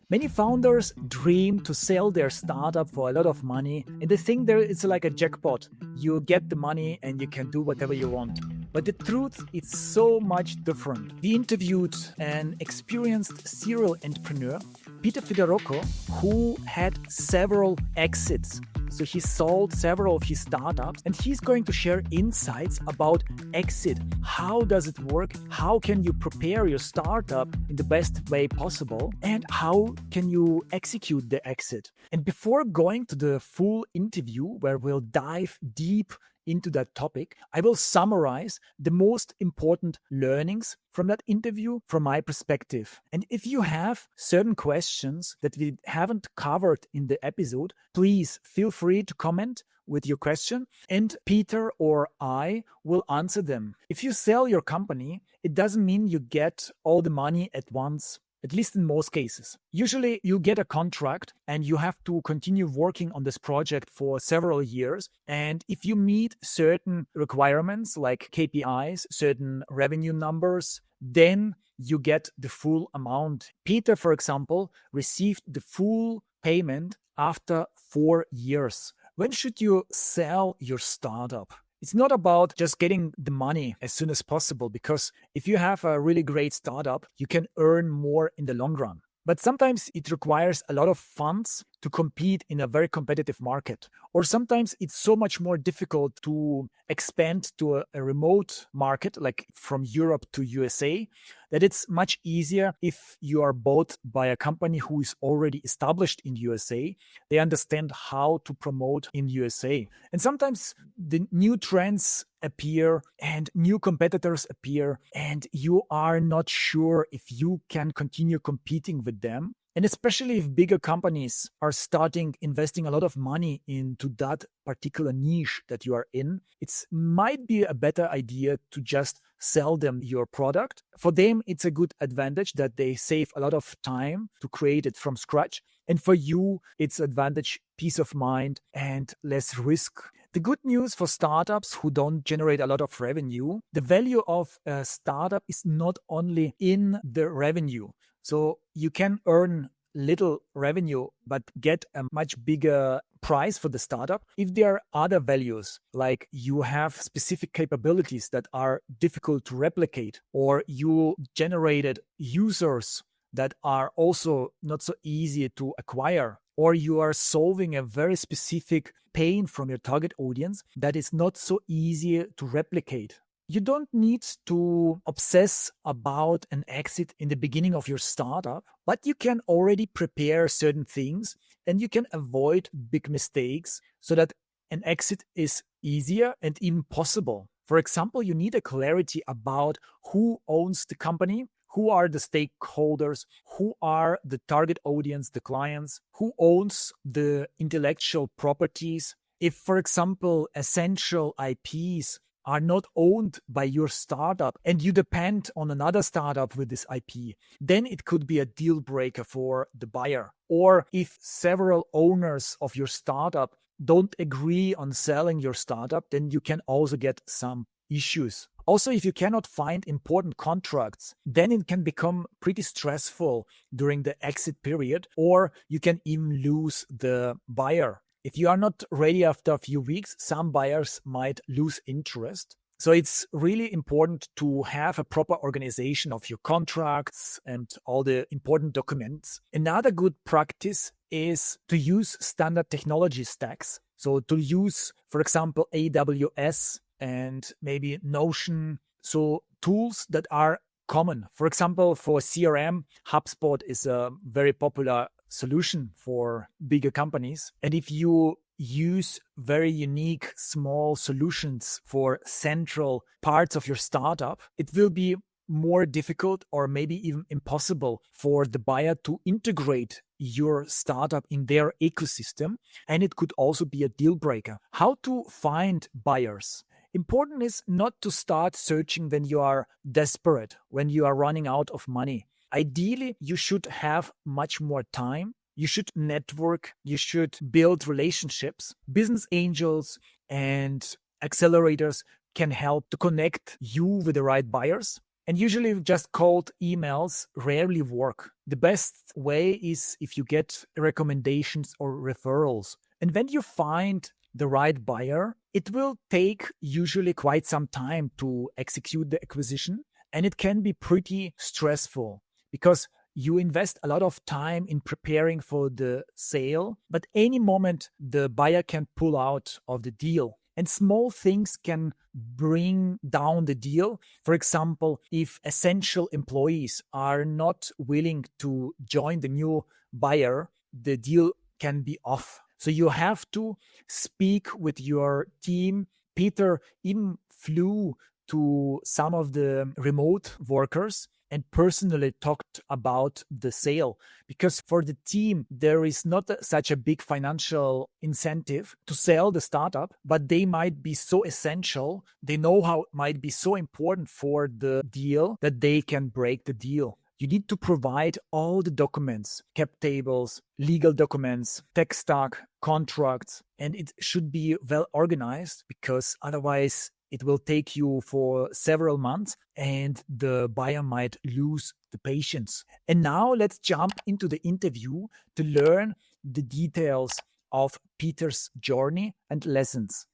Many founders dream to sell their startup for a lot of money, and they think there it's like a jackpot. You get the money and you can do whatever you want. But the truth is so much different. We interviewed an experienced serial entrepreneur, Peter Fedoročko, who had several exits. So he sold several of his startups, and he's going to share insights about exit. How does it work? How can you prepare your startup in the best way possible? And how can you execute the exit? And before going to the full interview, where we'll dive deep into that topic, I will summarize the most important learnings from that interview from my perspective. And if you have certain questions that we haven't covered in the episode, please feel free to comment with your question, and Peter or I will answer them. If you sell your company, it doesn't mean you get all the money at once. At least in most cases. Usually you get a contract and you have to continue working on this project for several years. And if you meet certain requirements like KPIs, certain revenue numbers, then you get the full amount. Peter, for example, received the full payment after 4 years. When should you sell your startup? It's not about just getting the money as soon as possible, because if you have a really great startup, you can earn more in the long run. But sometimes it requires a lot of funds to compete in a very competitive market. Or sometimes it's so much more difficult to expand to a remote market, like from Europe to USA, that it's much easier if you are bought by a company who is already established in USA. They understand how to promote in USA. And sometimes the new trends appear and new competitors appear, and you are not sure if you can continue competing with them. And especially if bigger companies are starting investing a lot of money into that particular niche that you are in, it might be a better idea to just sell them your product. For them, it's a good advantage that they save a lot of time to create it from scratch. And for you, it's advantage, peace of mind, and less risk. The good news for startups who don't generate a lot of revenue, the value of a startup is not only in the revenue. So you can earn little revenue, but get a much bigger price for the startup if there are other values, like you have specific capabilities that are difficult to replicate, or you generated users that are also not so easy to acquire, or you are solving a very specific pain from your target audience that is not so easy to replicate. You don't need to obsess about an exit in the beginning of your startup, but you can already prepare certain things and you can avoid big mistakes so that an exit is easier and even possible. For example, you need a clarity about who owns the company, who are the stakeholders, who are the target audience, the clients, who owns the intellectual properties. If, for example, essential IPs are not owned by your startup and you depend on another startup with this IP, then it could be a deal breaker for the buyer. Or if several owners of your startup don't agree on selling your startup, then you can also get some issues. Also, if you cannot find important contracts, then it can become pretty stressful during the exit period, or you can even lose the buyer. If you are not ready after a few weeks, some buyers might lose interest. So it's really important to have a proper organization of your contracts and all the important documents. Another good practice is to use standard technology stacks. So to use, for example, AWS and maybe Notion. So tools that are common. For example, for CRM, HubSpot is a very popular solution for bigger companies. And if you use very unique small solutions for central parts of your startup, it will be more difficult or maybe even impossible for the buyer to integrate your startup in their ecosystem. And it could also be a deal breaker. How to find buyers? Important is not to start searching when you are desperate, when you are running out of money. Ideally, you should have much more time. You should network. You should build relationships. Business angels and accelerators can help to connect you with the right buyers. And usually just cold emails rarely work. The best way is if you get recommendations or referrals. And when you find the right buyer, it will take usually quite some time to execute the acquisition. And it can be pretty stressful because you invest a lot of time in preparing for the sale, but any moment the buyer can pull out of the deal. And small things can bring down the deal. For example, if essential employees are not willing to join the new buyer, the deal can be off. So you have to speak with your team. Peter even flew to some of the remote workers and personally talked about the sale, because for the team, there is not such a big financial incentive to sell the startup, but they might be so essential. They know how it might be so important for the deal that they can break the deal. You need to provide all the documents, cap tables, legal documents, tech stack, contracts, and it should be well organized, because otherwise it will take you for several months and the buyer might lose the patience. And now let's jump into the interview to learn the details of Peter's journey and lessons.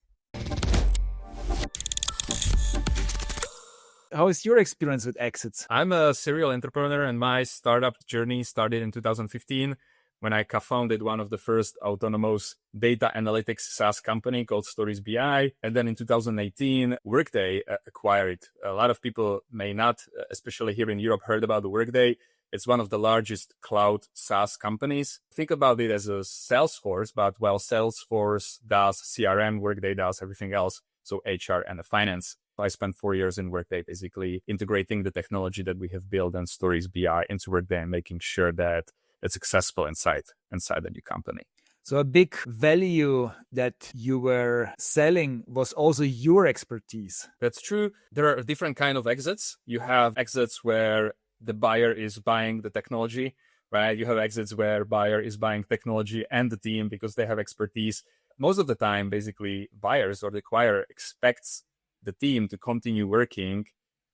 How is your experience with exits? I'm a serial entrepreneur, and my startup journey started in 2015 when I co-founded one of the first autonomous data analytics SaaS company called Stories BI. And then in 2018, Workday acquired it. A lot of people may not, especially here in Europe, heard about the Workday. It's one of the largest cloud SaaS companies. Think about it as a Salesforce, but while Salesforce does CRM, Workday does everything else. So HR and the finance. I spent 4 years in Workday, basically integrating the technology that we have built on Stories BI into Workday and making sure that it's successful inside the new company. So a big value that you were selling was also your expertise. That's true. There are different kind of exits. You have exits where the buyer is buying the technology, right? You have exits where buyer is buying technology and the team because they have expertise. Most of the time, basically, buyers or the acquirer expects the team to continue working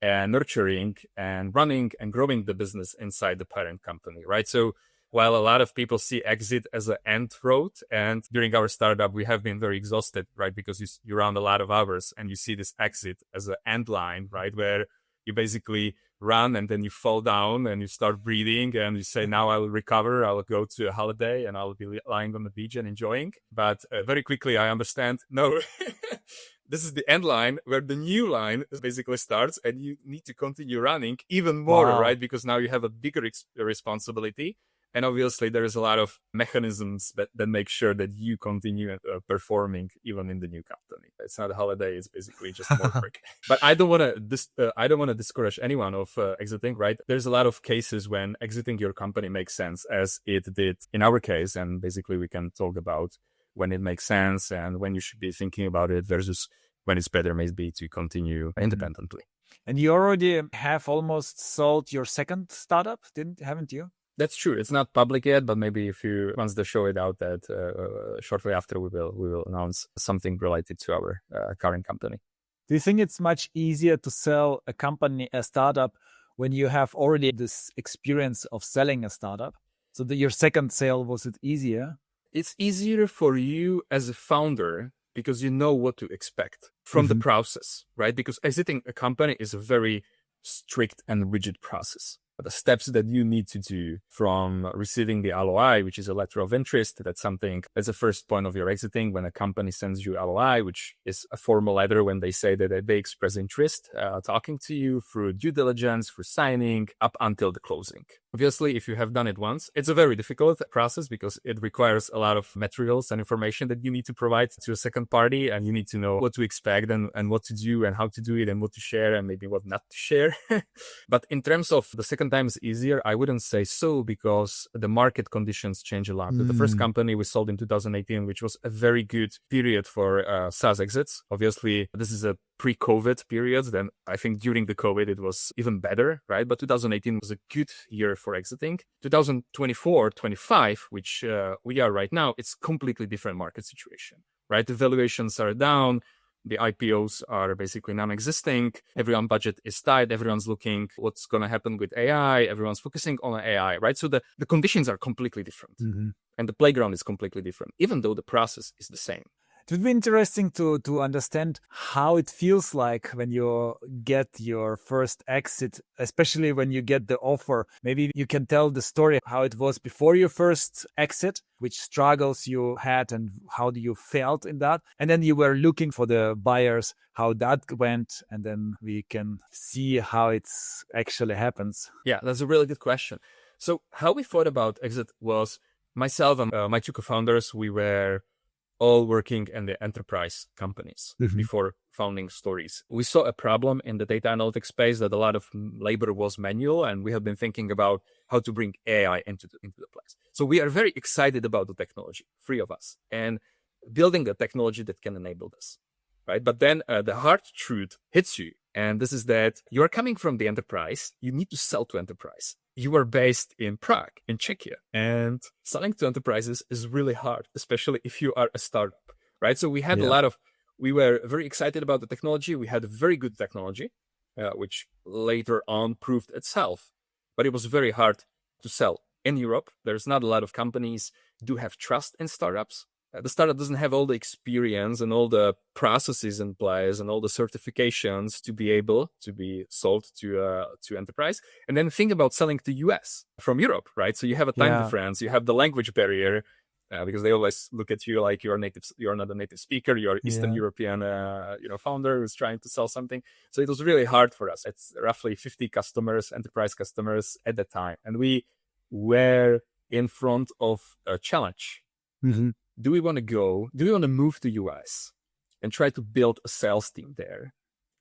and nurturing and running and growing the business inside the parent company, right? So while a lot of people see exit as an end road, and during our startup, we have been very exhausted, right? Because you run a lot of hours and you see this exit as an end line, right? Where you basically run and then you fall down and you start breathing and you say, now I will recover. I will go to a holiday and I will be lying on the beach and enjoying. But very quickly, I understand, no, this is the end line where the new line basically starts and you need to continue running even more, right? Because now you have a bigger responsibility. And obviously, there is a lot of mechanisms that make sure that you continue performing even in the new company. It's not a holiday; it's basically just more work. But I don't want to discourage anyone of exiting. Right? There's a lot of cases when exiting your company makes sense, as it did in our case. And basically, we can talk about when it makes sense and when you should be thinking about it versus when it's better maybe to continue independently. And you already have almost sold your second startup, haven't you? That's true. It's not public yet, but maybe once they show it out, that shortly after we will announce something related to our current company. Do you think it's much easier to sell a startup, when you have already this experience of selling a startup? So your second sale, was it easier? It's easier for you as a founder because you know what to expect from the process, right? Because exiting a company is a very strict and rigid process. The steps that you need to do from receiving the LOI, which is a letter of interest, that's the first point of your exiting. When a company sends you LOI, which is a formal letter when they say that they express interest, talking to you through due diligence, through signing, up until the closing. Obviously, if you have done it once, it's a very difficult process because it requires a lot of materials and information that you need to provide to a second party, and you need to know what to expect and what to do and how to do it and what to share and maybe what not to share. But in terms of the second time is easier, I wouldn't say so, because the market conditions change a lot. The first company we sold in 2018, which was a very good period for SaaS exits. Obviously, this is a pre-COVID period. Then I think during the COVID, it was even better, right? But 2018 was a good year for exiting. 2024, 25, which we are right now, it's completely different market situation, right? The valuations are down. The IPOs are basically non-existing. Everyone's budget is tight. Everyone's looking what's going to happen with AI. Everyone's focusing on AI, right? So the conditions are completely different. And the playground is completely different, even though the process is the same. It would be interesting to understand how it feels like when you get your first exit, especially when you get the offer. Maybe you can tell the story how it was before your first exit, which struggles you had and how you felt in that. And then you were looking for the buyers, how that went. And then we can see how it actually happens. Yeah, that's a really good question. So how we thought about exit was myself and my two co-founders, we were all working in the enterprise companies before founding Stories. We saw a problem in the data analytics space that a lot of labor was manual, and we have been thinking about how to bring AI into the place. So we are very excited about the technology, three of us, and building a technology that can enable this, right? But then the hard truth hits you, and this is that you are coming from the enterprise. You need to sell to enterprise. You are based in Prague, in Czechia, and selling to enterprises is really hard, especially if you are a startup, right? So we had we were very excited about the technology. We had a very good technology, which later on proved itself, but it was very hard to sell. In Europe, there's not a lot of companies do have trust in startups. The startup doesn't have all the experience and all the processes in place and all the certifications to be able to be sold to enterprise. And then think about selling to US from Europe, right? So you have a time difference, you have the language barrier, because they always look at you like you're not a native speaker, you're Eastern European, founder who's trying to sell something. So it was really hard for us. It's roughly 50 customers, enterprise customers at the time, and we were in front of a challenge. Do we want to move to US and try to build a sales team there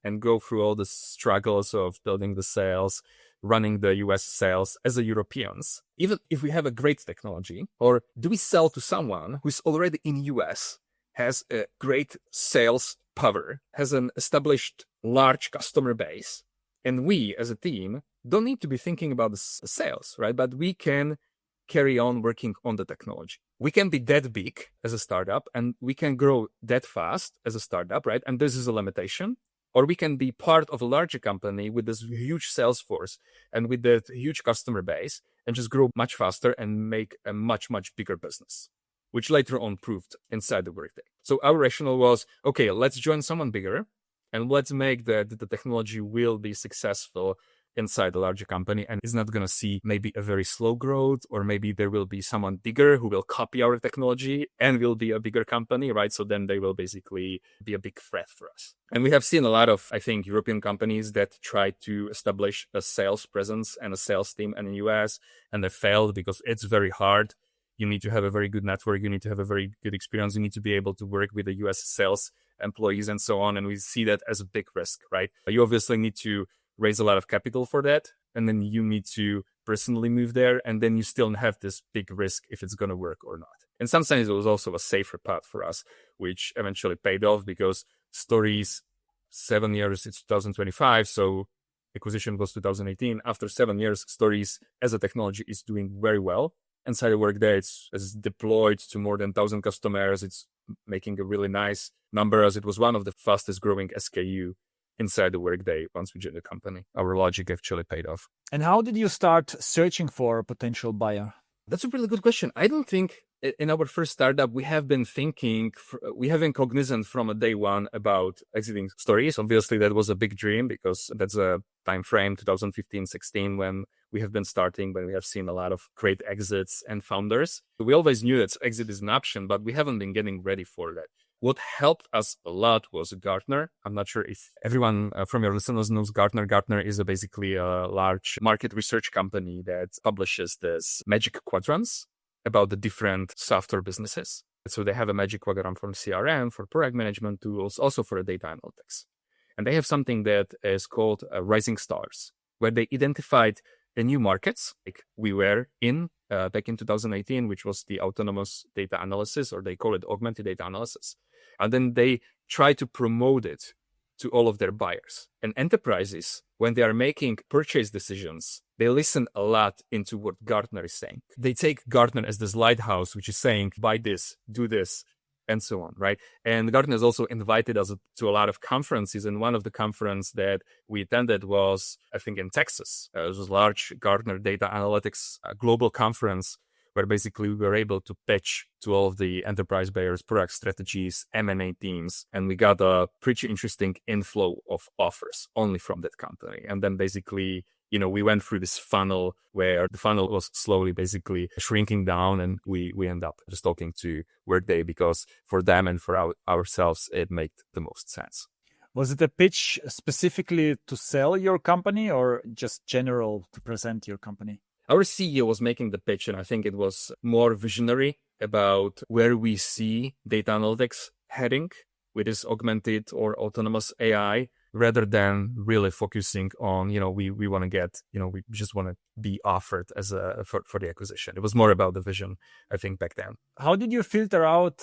and go through all the struggles of building the sales, running the US sales as a Europeans, even if we have a great technology? Or do we sell to someone who's already in US, has a great sales power, has an established large customer base, and we as a team don't need to be thinking about the sales, right? But we can carry on working on the technology. We can be that big as a startup and we can grow that fast as a startup, right? And this is a limitation. Or we can be part of a larger company with this huge sales force and with that huge customer base and just grow much faster and make a much, much bigger business, which later on proved inside the Workday. So our rationale was, okay, let's join someone bigger and let's make the technology will be successful inside a larger company, and is not going to see maybe a very slow growth, or maybe there will be someone bigger who will copy our technology and will be a bigger company, right? So then they will basically be a big threat for us. And we have seen a lot of, I think, European companies that try to establish a sales presence and a sales team in the US, and they failed because it's very hard. You need to have a very good network. You need to have a very good experience. You need to be able to work with the US sales employees and so on. And we see that as a big risk, right? You obviously need to raise a lot of capital for that, and then you need to personally move there, and then you still have this big risk if it's going to work or not. In some sense, it was also a safer path for us, which eventually paid off because Stories, 7 years, it's 2025, so acquisition was 2018. After 7 years, Stories as a technology is doing very well. Inside the Workday, it's deployed to more than 1,000 customers. It's making a really nice number, as it was one of the fastest growing SKU inside the Workday once we joined the company. Our logic actually paid off. And how did you start searching for a potential buyer? That's a really good question. I don't think in our first startup, we have been cognizant from a day one about exiting Stories. Obviously, that was a big dream because that's a time frame, 2015-16, when we have been starting, when we have seen a lot of great exits and founders. We always knew that exit is an option, but we haven't been getting ready for that. What helped us a lot was Gartner. I'm not sure if everyone from your listeners knows Gartner. Gartner is basically a large market research company that publishes this magic quadrants about the different software businesses. So they have a magic quadrant for CRM, for product management tools, also for data analytics. And they have something that is called Rising Stars, where they identified the new markets, like we were in back in 2018, which was the autonomous data analysis, or they call it augmented data analysis. And then they try to promote it to all of their buyers. And enterprises, when they are making purchase decisions, they listen a lot into what Gartner is saying. They take Gartner as this lighthouse, which is saying, buy this, do this, and so on, right? And Gartner has also invited us to a lot of conferences. And one of the conferences that we attended was, I think, in Texas. It was a large Gartner data analytics global conference where basically we were able to pitch to all of the enterprise buyers, product strategies, M&A teams. And we got a pretty interesting inflow of offers only from that company. And then basically, we went through this funnel where the funnel was slowly basically shrinking down, and we end up just talking to Workday because for them and for ourselves, it made the most sense. Was it a pitch specifically to sell your company or just general to present your company? Our CEO was making the pitch, and I think it was more visionary about where we see data analytics heading with this augmented or autonomous AI, rather than really focusing on, we want to get, we just want to be offered as for the acquisition. It was more about the vision, I think, back then. How did you filter out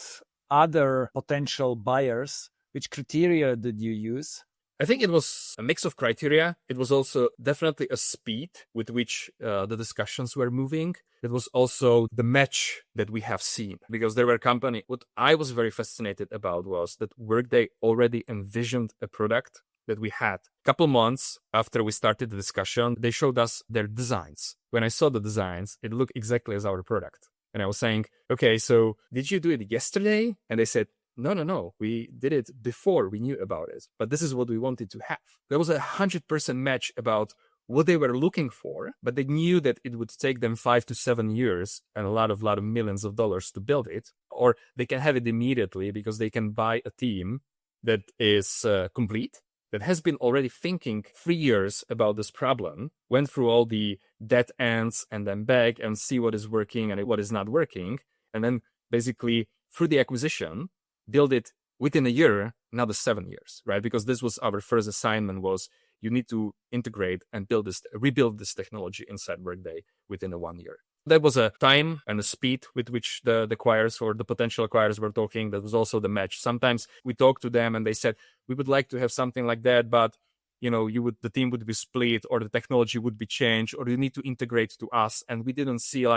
other potential buyers? Which criteria did you use? I think it was a mix of criteria. It was also definitely a speed with which the discussions were moving. It was also the match that we have seen, because there were companies. What I was very fascinated about was that Workday already envisioned a product that we had. A couple months after we started the discussion, they showed us their designs. When I saw the designs, it looked exactly as our product. And I was saying, okay, so did you do it yesterday? And they said, no, we did it before we knew about it, but this is what we wanted to have. There was 100% match about what they were looking for, but they knew that it would take them 5 to 7 years and a lot of millions of dollars to build it, or they can have it immediately because they can buy a team that is complete, that has been already thinking 3 years about this problem, went through all the dead ends and then back and see what is working and what is not working, and then basically through the acquisition, build it within a year, another 7 years, right? Because this was our first assignment, was you need to integrate and rebuild this technology inside Workday within 1 year. That was a time and a speed with which the acquirers or the potential acquirers were talking. That was also the match. Sometimes we talked to them and they said, we would like to have something like that, but the team would be split, or the technology would be changed, or you need to integrate to us. And we didn't see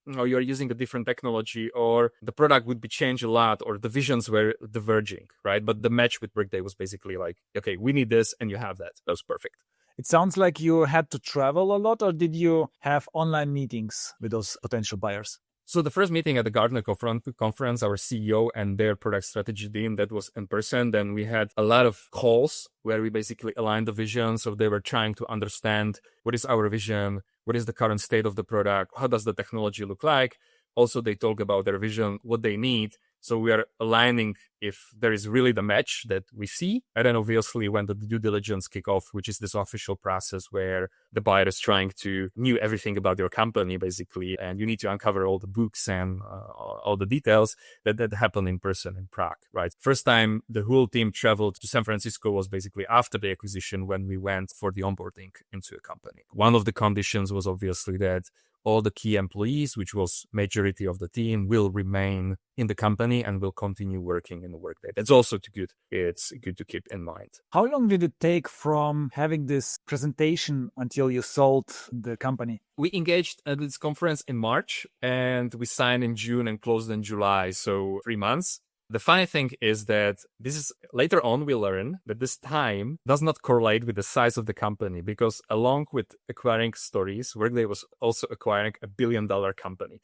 you're using a different technology, or the product would be changed a lot, or the visions were diverging, right? But the match with Workday was basically okay, we need this and you have that. That was perfect. It sounds like you had to travel a lot, or did you have online meetings with those potential buyers? So the first meeting at the Gartner conference, our CEO and their product strategy team, that was in person. Then we had a lot of calls where we basically aligned the vision. So they were trying to understand what is our vision, what is the current state of the product, how does the technology look like. Also, they talk about their vision, what they need. So we are aligning if there is really the match that we see. And then obviously when the due diligence kick off, which is this official process where the buyer is trying to know everything about your company, basically, and you need to uncover all the books and all the details, that happened in person in Prague, right? First time the whole team traveled to San Francisco was basically after the acquisition, when we went for the onboarding into a company. One of the conditions was obviously that all the key employees, which was majority of the team, will remain in the company and will continue working in the Workday. That's also good. It's good to keep in mind. How long did it take from having this presentation until you sold the company? We engaged at this conference in March and we signed in June and closed in July. So 3 months. The funny thing is that later on we learn that this time does not correlate with the size of the company, because along with acquiring stories, Workday was also acquiring $1 billion company.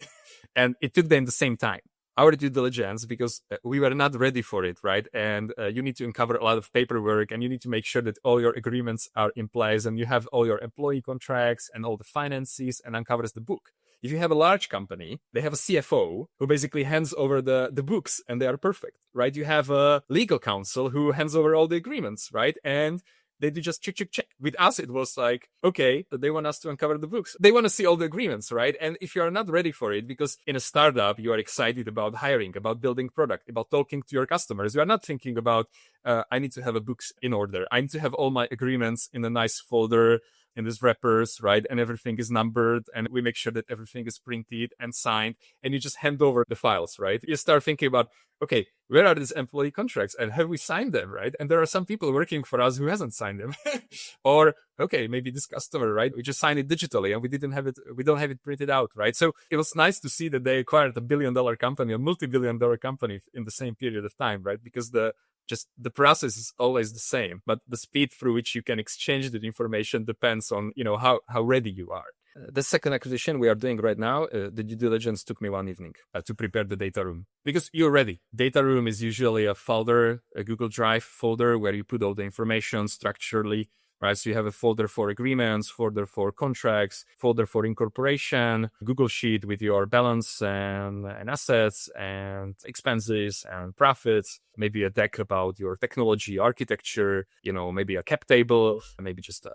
And it took them the same time. Our due diligence, because we were not ready for it, right? And you need to uncover a lot of paperwork, and you need to make sure that all your agreements are in place and you have all your employee contracts and all the finances, and uncovers the book. If you have a large company, they have a CFO who basically hands over the books and they are perfect, right? You have a legal counsel who hands over all the agreements, right? And they do just check. With us, it was okay, they want us to uncover the books. They want to see all the agreements, right? And if you are not ready for it, because in a startup, you are excited about hiring, about building product, about talking to your customers. You are not thinking about, I need to have a books in order. I need to have all my agreements in a nice folder in these wrappers, right? And everything is numbered, and we make sure that everything is printed and signed, and you just hand over the files, right? You start thinking about, okay, where are these employee contracts and have we signed them, right? And there are some people working for us who hasn't signed them. Or, okay, maybe this customer, right? We just signed it digitally and we don't have it printed out, right? So it was nice to see that they acquired a billion-dollar company, a multi-billion-dollar company in the same period of time, right? Because the process is always the same, but the speed through which you can exchange the information depends on, how ready you are. The second acquisition we are doing right now, the due diligence took me one evening to prepare the data room because you're ready. Data room is usually a folder, a Google Drive folder where you put all the information structurally, right? So you have a folder for agreements, folder for contracts, folder for incorporation, Google Sheet with your balance and assets and expenses and profits, maybe a deck about your technology architecture, maybe a cap table, maybe just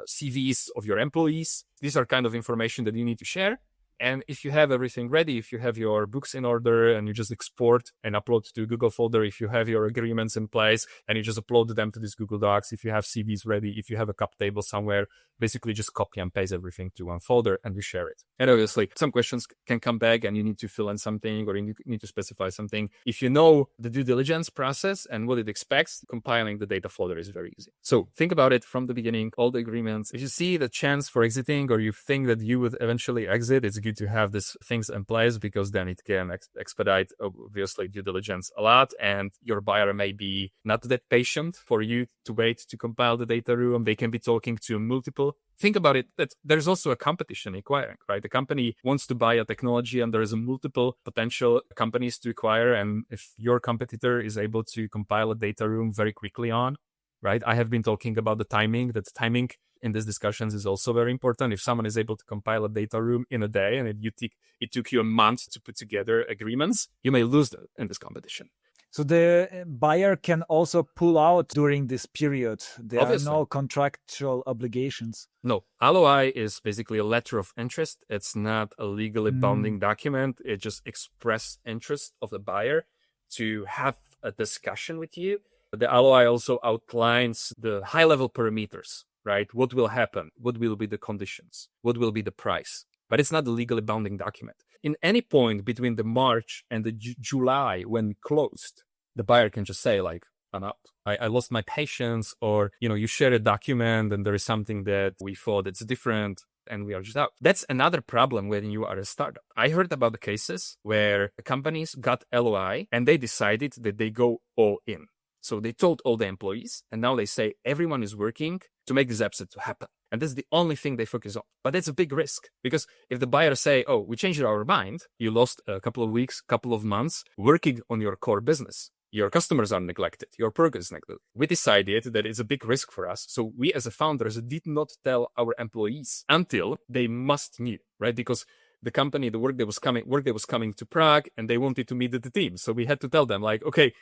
CVs of your employees. These are kind of information that you need to share. And if you have everything ready, if you have your books in order and you just export and upload to a Google folder, if you have your agreements in place and you just upload them to this Google Docs, if you have CVs ready, if you have a cap table somewhere, basically just copy and paste everything to one folder and you share it. And obviously some questions can come back and you need to fill in something or you need to specify something. If you know the due diligence process and what it expects, compiling the data folder is very easy. So think about it from the beginning, all the agreements. If you see the chance for exiting or you think that you would eventually exit, it's good to have these things in place because then it can expedite obviously due diligence a lot, and your buyer may be not that patient for you to wait to compile the data room. They can be talking to multiple. Think about it that there's also a competition acquiring, right? The company wants to buy a technology and there is a multiple potential companies to acquire. And if your competitor is able to compile a data room very quickly on, right? I have been talking about the timing, that timing in these discussions is also very important. If someone is able to compile a data room in a day and it took you a month to put together agreements, you may lose in this competition. So the buyer can also pull out during this period. There Obviously. are no contractual obligations. No, LOI is basically a letter of interest. It's not a legally binding document. It just expresses interest of the buyer to have a discussion with you. The LOI also outlines the high-level parameters, right? What will happen? What will be the conditions? What will be the price? But it's not a legally binding document. In any point between the March and the July when we closed, the buyer can just say like, I'm out. I lost my patience, or, you share a document and there is something that we thought it's different and we are just out. That's another problem when you are a startup. I heard about the cases where companies got LOI and they decided that they go all in. So they told all the employees, and now they say everyone is working to make this episode to happen. And that's the only thing they focus on. But that's a big risk, because if the buyer say, oh, we changed our mind, you lost a couple of weeks, couple of months working on your core business. Your customers are neglected. Your progress is neglected. We decided that it's a big risk for us. So we as a founders did not tell our employees until they must knew, right? Because the company, the Workday was coming to Prague and they wanted to meet the team. So we had to tell them like, okay,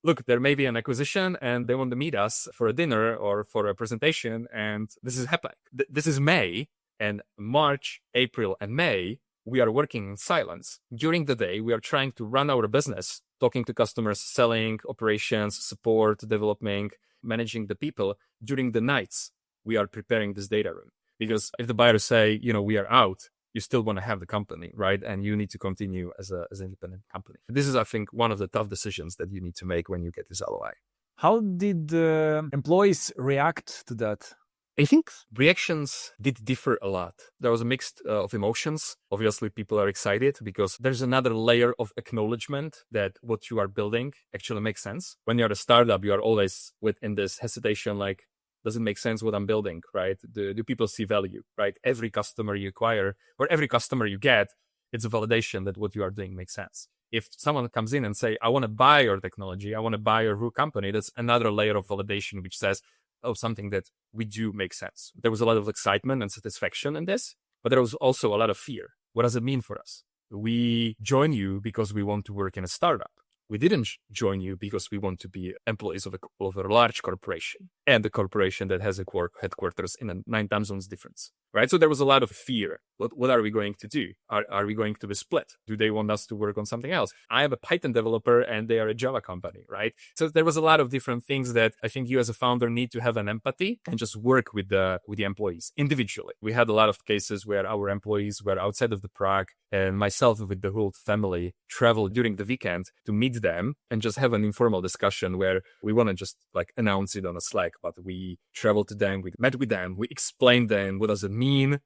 look, there may be an acquisition and they want to meet us for a dinner or for a presentation. And this is happening. This is May, and March, April, and May, we are working in silence. During the day, we are trying to run our business, talking to customers, selling, operations, support, developing, managing the people. During the nights, we are preparing this data room. Because if the buyers say, we are out, you still want to have the company, right? And you need to continue as an independent company. This is, I think, one of the tough decisions that you need to make when you get this LOI. How did employees react to that? I think reactions did differ a lot. There was a mix of emotions. Obviously, people are excited because there's another layer of acknowledgement that what you are building actually makes sense. When you're a startup, you are always within this hesitation, like, does it make sense what I'm building, right? Do people see value, right? Every customer you acquire or every customer you get, it's a validation that what you are doing makes sense. If someone comes in and say, I want to buy your technology, I want to buy your company, that's another layer of validation which says, oh, something that we do make sense. There was a lot of excitement and satisfaction in this, but there was also a lot of fear. What does it mean for us? We join you because we want to work in a startup. We didn't join you because we want to be employees of a large corporation, and a corporation that has a headquarters in a 9 time zones difference, right? So there was a lot of fear. What are we going to do? Are we going to be split? Do they want us to work on something else? I am a Python developer and they are a Java company, right? So there was a lot of different things that I think you as a founder need to have an empathy and just work with the employees individually. We had a lot of cases where our employees were outside of the Prague, and myself with the whole family traveled during the weekend to meet them and just have an informal discussion where we want to just like announce it on a Slack, but we traveled to them, we met with them, we explained them what does it mean,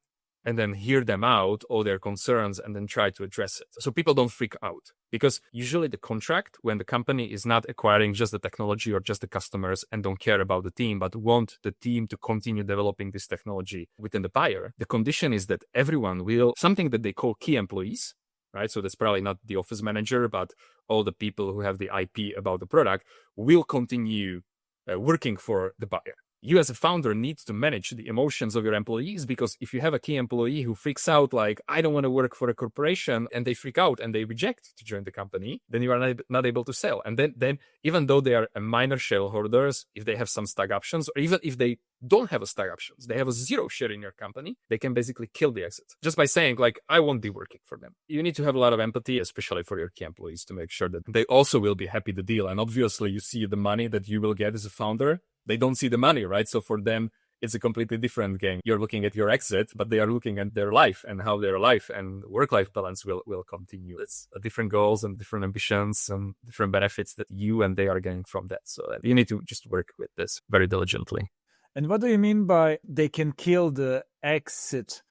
and then hear them out, all their concerns, and then try to address it. So people don't freak out. Because usually the contract, when the company is not acquiring just the technology or just the customers and don't care about the team, but want the team to continue developing this technology within the buyer, the condition is that everyone will, something that they call key employees, right? So that's probably not the office manager, but all the people who have the IP about the product will continue working for the buyer. You as a founder need to manage the emotions of your employees, because if you have a key employee who freaks out like, I don't want to work for a corporation, and they freak out and they reject to join the company, then you are not able to sell. And then even though they are a minor shareholders, if they have some stock options, or even if they don't have a stock options, they have a zero share in your company, they can basically kill the exit just by saying like, I won't be working for them. You need to have a lot of empathy, especially for your key employees, to make sure that they also will be happy the deal. And obviously you see the money that you will get as a founder. They don't see the money, right? So for them, it's a completely different game. You're looking at your exit, but they are looking at their life and how their life and work-life balance will continue. It's different goals and different ambitions and different benefits that you and they are getting from that. So you need to just work with this very diligently. And what do you mean by they can kill the exit?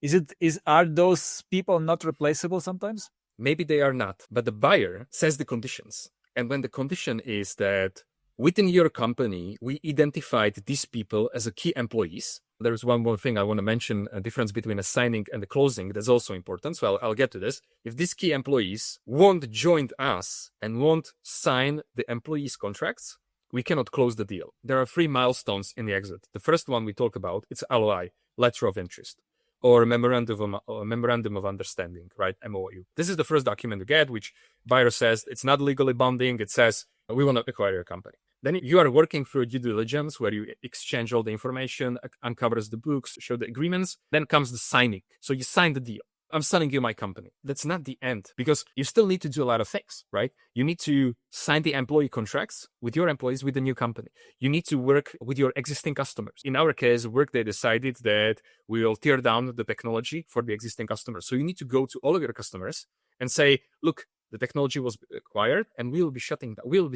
Are those people not replaceable sometimes? Maybe they are not, but the buyer says the conditions. And when the condition is that within your company, we identified these people as a key employees. There's one more thing I want to mention, a difference between a signing and a closing. That's also important. So I'll get to this. If these key employees won't join us and won't sign the employees' contracts, we cannot close the deal. There are 3 milestones in the exit. The first one we talk about, it's LOI, letter of interest, or memorandum of understanding, right? MOU. This is the first document you get, which buyer says it's not legally binding. It says we want to acquire your company. Then you are working through due diligence where you exchange all the information, uncovers the books, show the agreements. Then comes the signing. So you sign the deal. I'm selling you my company. That's not the end, because you still need to do a lot of things, right? You need to sign the employee contracts with your employees with the new company. You need to work with your existing customers. In our case, Workday decided that we will tear down the technology for the existing customers. So you need to go to all of your customers and say, look, the technology was acquired and we will be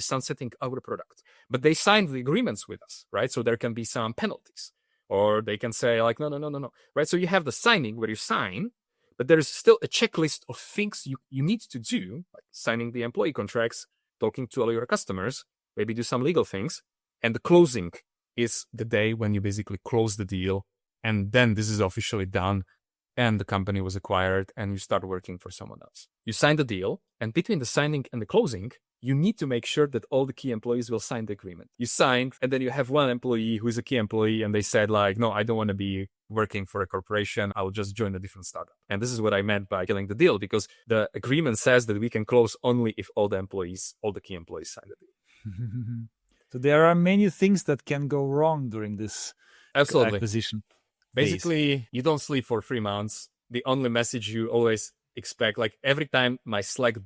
sunsetting our product. But they signed the agreements with us, right? So there can be some penalties, or they can say like, no, right? So you have the signing where you sign, but there is still a checklist of things you need to do, like signing the employee contracts, talking to all your customers, maybe do some legal things. And the closing is the day when you basically close the deal. And then this is officially done and the company was acquired and you start working for someone else. You sign the deal, and between the signing and the closing, you need to make sure that all the key employees will sign the agreement. You sign, and then you have one employee who is a key employee and they said like, no, I don't want to be working for a corporation. I'll just join a different startup. And this is what I meant by killing the deal, because the agreement says that we can close only if all the key employees sign the deal. So there are many things that can go wrong during this acquisition. Basically, you don't sleep for 3 months. The only message you always expect, like every time my Slack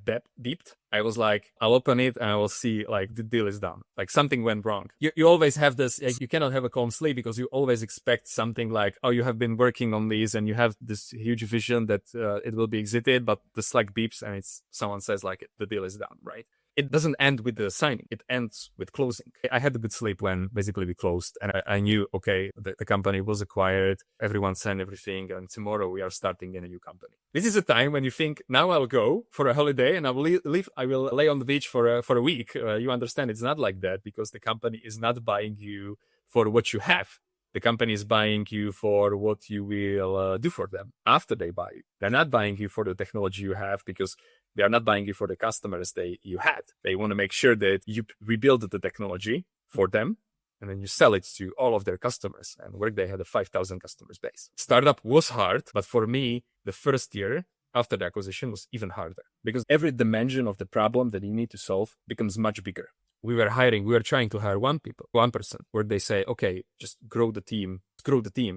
beeped, I was like, I'll open it and I will see like the deal is done. Like something went wrong. You always have this, like, you cannot have a calm sleep because you always expect something like, oh, you have been working on these and you have this huge vision that it will be exited, but the Slack beeps and someone says like the deal is done, right? It doesn't end with the signing. It ends with closing. I had a good sleep when basically we closed and I knew, okay, the company was acquired. Everyone signed everything. And tomorrow we are starting in a new company. This is a time when you think, now I'll go for a holiday and I will leave. I will lay on the beach for a week. You understand it's not like that, because the company is not buying you for what you have. The company is buying you for what you will do for them after they buy you. They're not buying you for the technology you have, because they are not buying you for the customers you had. They want to make sure that you rebuild the technology for them and then you sell it to all of their customers. And Workday had a 5,000 customers base. Startup was hard, but for me, the first year after the acquisition was even harder, because every dimension of the problem that you need to solve becomes much bigger. We were trying to hire one person, where they say, okay, just grow the team,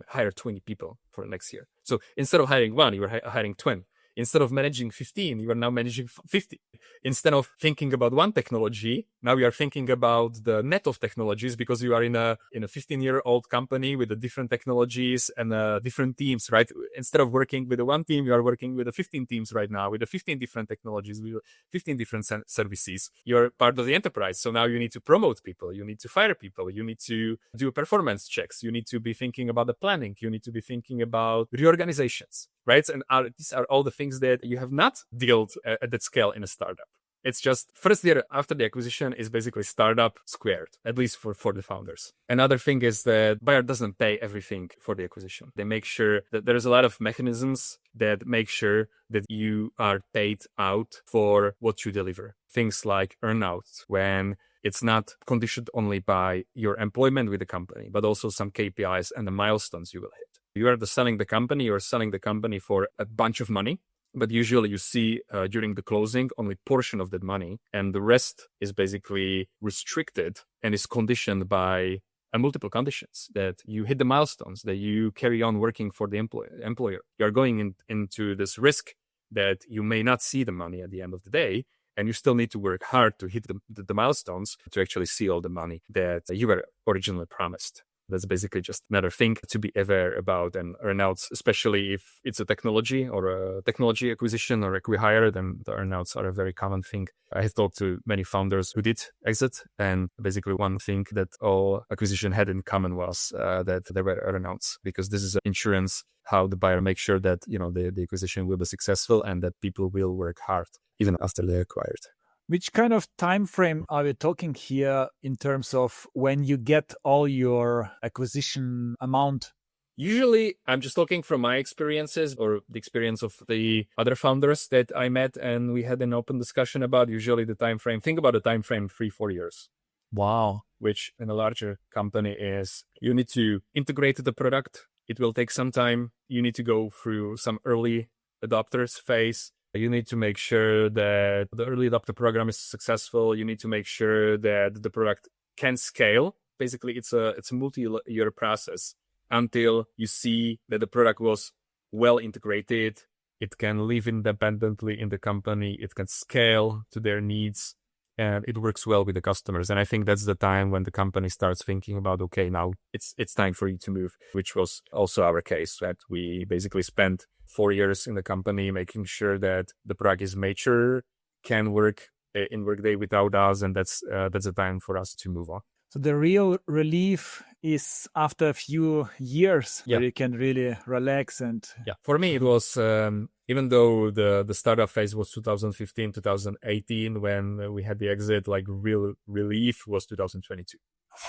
hire 20 people for next year. So instead of hiring one, you are hiring 20. Instead of managing 15, you are now managing 50. Instead of thinking about one technology, now you are thinking about the net of technologies, because you are in a 15-year-old company with the different technologies and different teams, right? Instead of working with the one team, you are working with the 15 teams right now, with the 15 different technologies, with 15 different services. You're part of the enterprise. So now you need to promote people. You need to fire people. You need to do performance checks. You need to be thinking about the planning. You need to be thinking about reorganizations, right? And these are all the things that you have not dealt at that scale in a startup. It's just first year after the acquisition is basically startup squared, at least for the founders. Another thing is that buyer doesn't pay everything for the acquisition. They make sure that there's a lot of mechanisms that make sure that you are paid out for what you deliver. Things like earnouts, when it's not conditioned only by your employment with the company, but also some KPIs and the milestones you will hit. You are selling the company, you're selling the company for a bunch of money, but usually you see during the closing only portion of that money, and the rest is basically restricted and is conditioned by multiple conditions, that you hit the milestones, that you carry on working for the employer. You're going into this risk that you may not see the money at the end of the day, and you still need to work hard to hit the milestones to actually see all the money that you were originally promised. That's basically just another thing to be aware about. And earnouts, especially if it's a technology or a technology acquisition or acquihire, then the earnouts are a very common thing. I have talked to many founders who did exit, and basically one thing that all acquisition had in common was that there were earnouts, because this is an insurance how the buyer makes sure that the acquisition will be successful and that people will work hard even after they're acquired. Which kind of time frame are we talking here in terms of when you get all your acquisition amount? Usually, I'm just talking from my experiences or the experience of the other founders that I met and we had an open discussion about. Usually the time frame, think about the time frame 3-4 years. Wow. Which in a larger company is you need to integrate the product. It will take some time. You need to go through some early adopters phase. You need to make sure that the early adopter program is successful. You need to make sure that the product can scale. Basically, it's a multi-year process until you see that the product was well integrated. It can live independently in the company. It can scale to their needs, and it works well with the customers. And I think that's the time when the company starts thinking about, okay, now it's time for you to move, which was also our case, that we basically spent 4 years in the company making sure that the product is mature, can work in Workday without us, and that's the time for us to move on. So the real relief is after a few years where you can really relax and... Yeah, for me it was, even though the startup phase was 2015, 2018, when we had the exit, like real relief was 2022.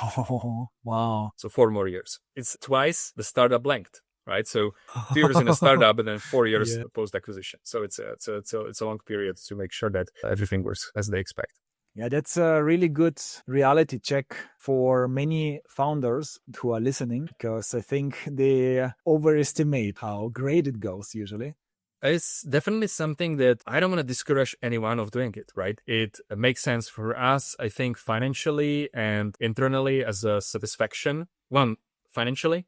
Oh, wow. So 4 more years. It's twice the startup length. Right, so 2 years in a startup and then 4 years post acquisition. So it's a long period to make sure that everything works as they expect. Yeah, that's a really good reality check for many founders who are listening, because I think they overestimate how great it goes usually. It's definitely something that I don't want to discourage anyone of doing it, right? It makes sense for us, I think, financially and internally as a satisfaction. One, financially,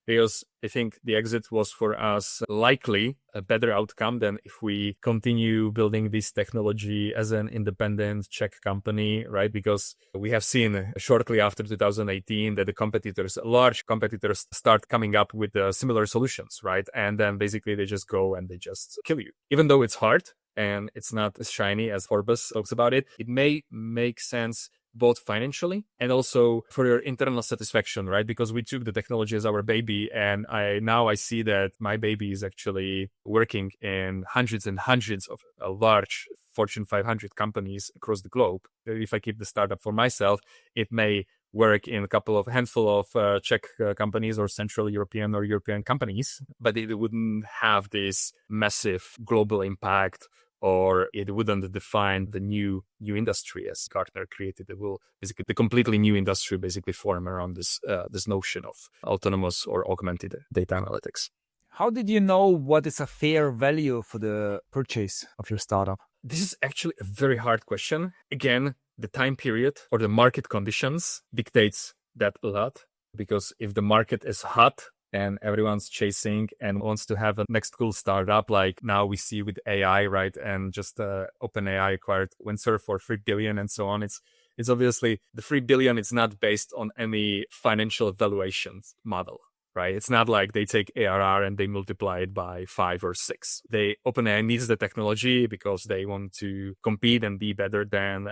because I think the exit was for us likely a better outcome than if we continue building this technology as an independent Czech company, right? Because we have seen shortly after 2018 that the large competitors start coming up with similar solutions, right? And then basically they just go and they just kill you. Even though it's hard and it's not as shiny as Forbes talks about it, it may make sense both financially and also for your internal satisfaction, right? Because we took the technology as our baby, and I see that my baby is actually working in hundreds and hundreds of large Fortune 500 companies across the globe. If I keep the startup for myself, it may work in a handful of Czech companies or Central European or European companies, but it wouldn't have this massive global impact, or it wouldn't define the new industry as Gartner created. It will basically the completely new industry basically form around this notion of autonomous or augmented data analytics. How did you know what is a fair value for the purchase of your startup? This is actually a very hard question. Again, the time period or the market conditions dictates that a lot, because if the market is hot, and everyone's chasing and wants to have a next cool startup. Like now we see with AI, right? And just OpenAI acquired Windsor for 3 billion and so on. It's obviously the 3 billion. It's not based on any financial valuations model, right? It's not like they take ARR and they multiply it by 5 or 6. OpenAI needs the technology because they want to compete and be better than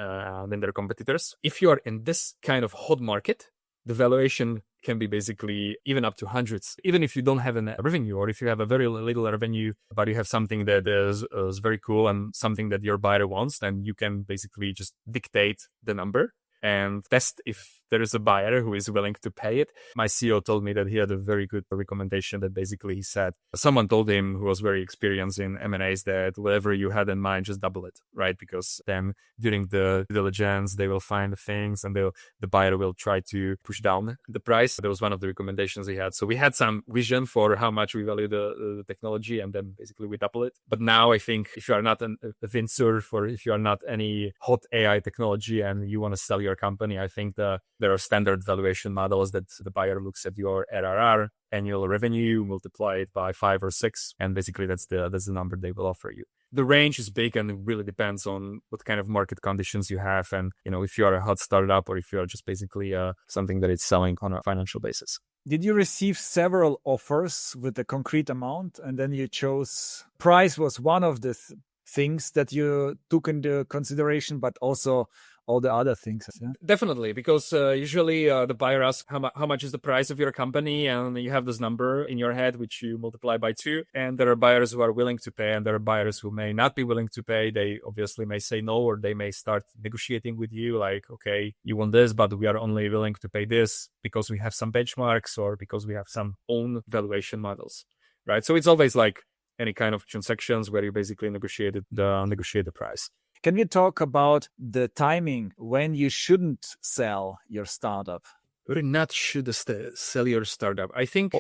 their competitors. If you are in this kind of hot market, the valuation can be basically even up to hundreds. Even if you don't have a revenue, or if you have a very little revenue, but you have something that is very cool and something that your buyer wants, then you can basically just dictate the number and test if there is a buyer who is willing to pay it. My CEO told me that he had a very good recommendation that basically he said, someone told him who was very experienced in M&As that whatever you had in mind, just double it, right? Because then during the diligence, they will find the things and the buyer will try to push down the price. That was one of the recommendations he had. So we had some vision for how much we value the technology, and then basically we double it. But now I think if you are not a Windsor, or if you are not any hot AI technology and you want to sell your company, I think there are standard valuation models that the buyer looks at your ARR, annual revenue, multiply it by 5 or 6, and basically that's the number they will offer you. The range is big and it really depends on what kind of market conditions you have, and if you are a hot startup or if you are just basically something that is selling on a financial basis. Did you receive several offers with a concrete amount, and then you chose price was one of the things that you took into consideration, but also all the other things? Yeah? Definitely, because usually the buyer asks how much is the price of your company, and you have this number in your head, which you multiply by 2. And there are buyers who are willing to pay, and there are buyers who may not be willing to pay. They obviously may say no, or they may start negotiating with you like, okay, you want this, but we are only willing to pay this because we have some benchmarks or because we have some own valuation models, right? So it's always like any kind of transactions where you basically negotiate the price. Can we talk about the timing when you shouldn't sell your startup? You're not should sell your startup. I think,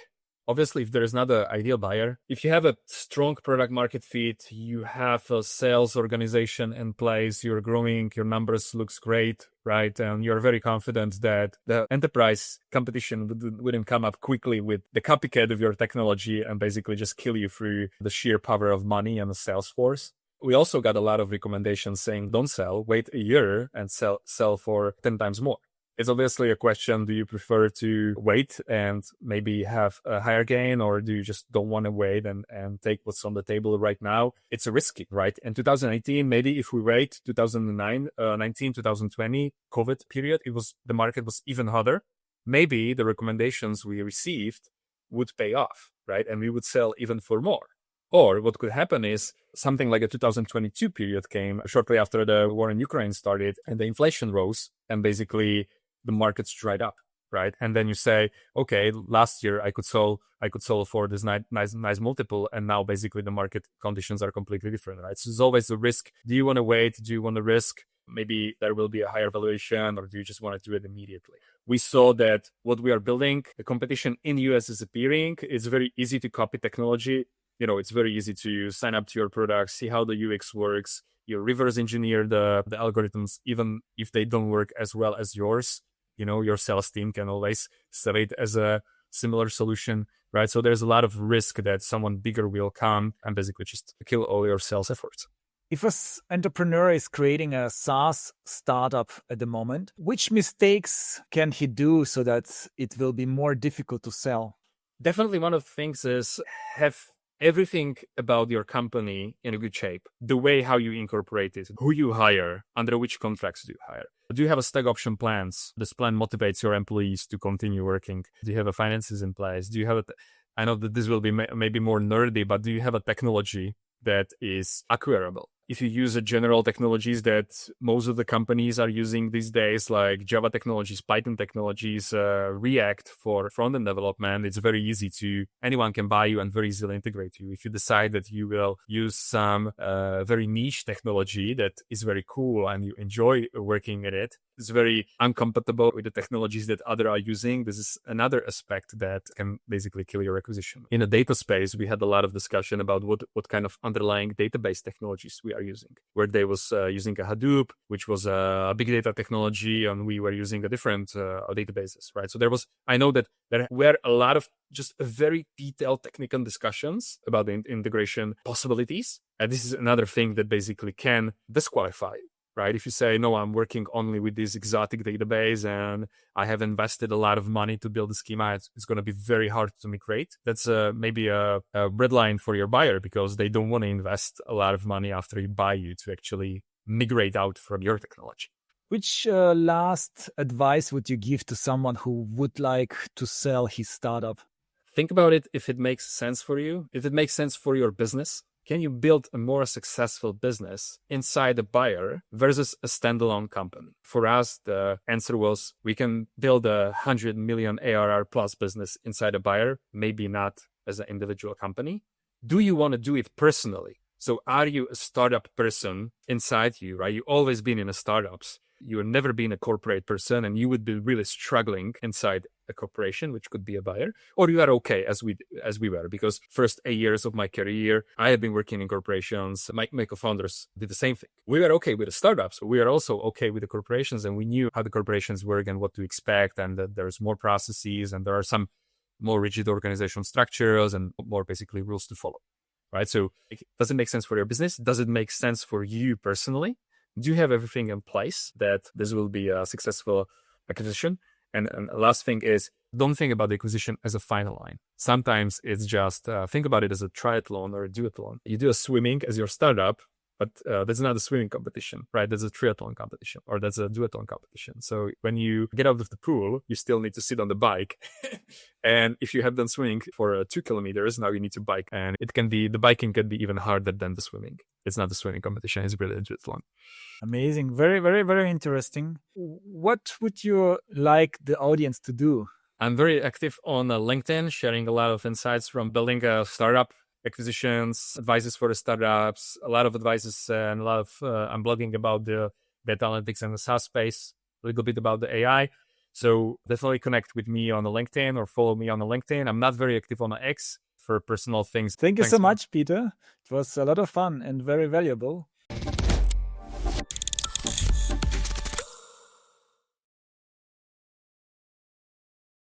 obviously, if there is not an ideal buyer, if you have a strong product market fit, you have a sales organization in place, you're growing, your numbers looks great, right? And you're very confident that the enterprise competition wouldn't come up quickly with the copycat of your technology and basically just kill you through the sheer power of money and the sales force. We also got a lot of recommendations saying, don't sell, wait a year and sell for 10 times more. It's obviously a question, do you prefer to wait and maybe have a higher gain, or do you just don't want to wait and take what's on the table right now? It's a risky, right? In 2018, maybe if we wait 2019, 2020, COVID period, the market was even hotter. Maybe the recommendations we received would pay off, right? And we would sell even for more. Or what could happen is something like a 2022 period came shortly after the war in Ukraine started and the inflation rose and basically the markets dried up, right? And then you say, okay, last year I could sell for this nice multiple, and now basically the market conditions are completely different, right? So there's always a risk. Do you want to wait? Do you want to risk? Maybe there will be a higher valuation, or do you just want to do it immediately? We saw that what we are building, the competition in the US is appearing. It's very easy to copy technology. It's very easy to sign up to your product, see how the UX works. You reverse engineer the algorithms, even if they don't work as well as yours. Your sales team can always sell it as a similar solution, right? So there's a lot of risk that someone bigger will come and basically just kill all your sales efforts. If an entrepreneur is creating a SaaS startup at the moment, which mistakes can he do so that it will be more difficult to sell? Definitely one of the things is have everything about your company in a good shape. The way how you incorporate it, who you hire, under which contracts do you hire. Do you have a stock option plans? This plan motivates your employees to continue working. Do you have a finances in place? Do you have I know that this will be maybe more nerdy, but do you have a technology that is acquirable? If you use general technologies that most of the companies are using these days, like Java technologies, Python technologies, React for front-end development, it's very easy anyone can buy you and very easily integrate you. If you decide that you will use some very niche technology that is very cool and you enjoy working at it, it's very incompatible with the technologies that others are using. This is another aspect that can basically kill your acquisition. In the data space, we had a lot of discussion about what kind of underlying database technologies we are using. Workday was using a Hadoop, which was a big data technology, and we were using a different databases, right? So I know that there were a lot of just very detailed technical discussions about the integration possibilities. And this is another thing that basically can disqualify you, right? If you say, no, I'm working only with this exotic database and I have invested a lot of money to build a schema, it's going to be very hard to migrate. That's maybe a red line for your buyer, because they don't want to invest a lot of money after you buy you to actually migrate out from your technology. Which last advice would you give to someone who would like to sell his startup? Think about it if it makes sense for you, if it makes sense for your business. Can you build a more successful business inside a buyer versus a standalone company? For us, the answer was we can build a 100 million ARR plus business inside a buyer, maybe not as an individual company. Do you want to do it personally? So are you a startup person inside you, right? You've always been in a startups. You've never been a corporate person, and you would be really struggling inside a corporation, which could be a buyer, or you are okay as we were, because first 8 years of my career, I have been working in corporations. My co-founders did the same thing. We were okay with the startups. We are also okay with the corporations, and we knew how the corporations work and what to expect, and that there's more processes and there are some more rigid organizational structures and more basically rules to follow, right? So does it make sense for your business? Does it make sense for you personally? Do you have everything in place that this will be a successful acquisition? And the last thing is, don't think about the acquisition as a final line. Sometimes it's just think about it as a triathlon or a duathlon. You do a swimming as your startup, but that's not a swimming competition, right? That's a triathlon competition, or that's a duathlon competition. So when you get out of the pool, you still need to sit on the bike. And if you have done swimming for 2 kilometers, now you need to bike. And the biking can be even harder than the swimming. It's not a swimming competition, it's really a duathlon. Amazing. Very, very, very interesting. What would you like the audience to do? I'm very active on LinkedIn, sharing a lot of insights from building a startup, acquisitions, advices for the startups, a lot of advices, and a lot of I'm blogging about the data analytics and the SaaS space, a little bit about the AI. So definitely connect with me on the LinkedIn or follow me on the LinkedIn. I'm not very active on the X for personal things. Thank you so much, Peter. It was a lot of fun and very valuable.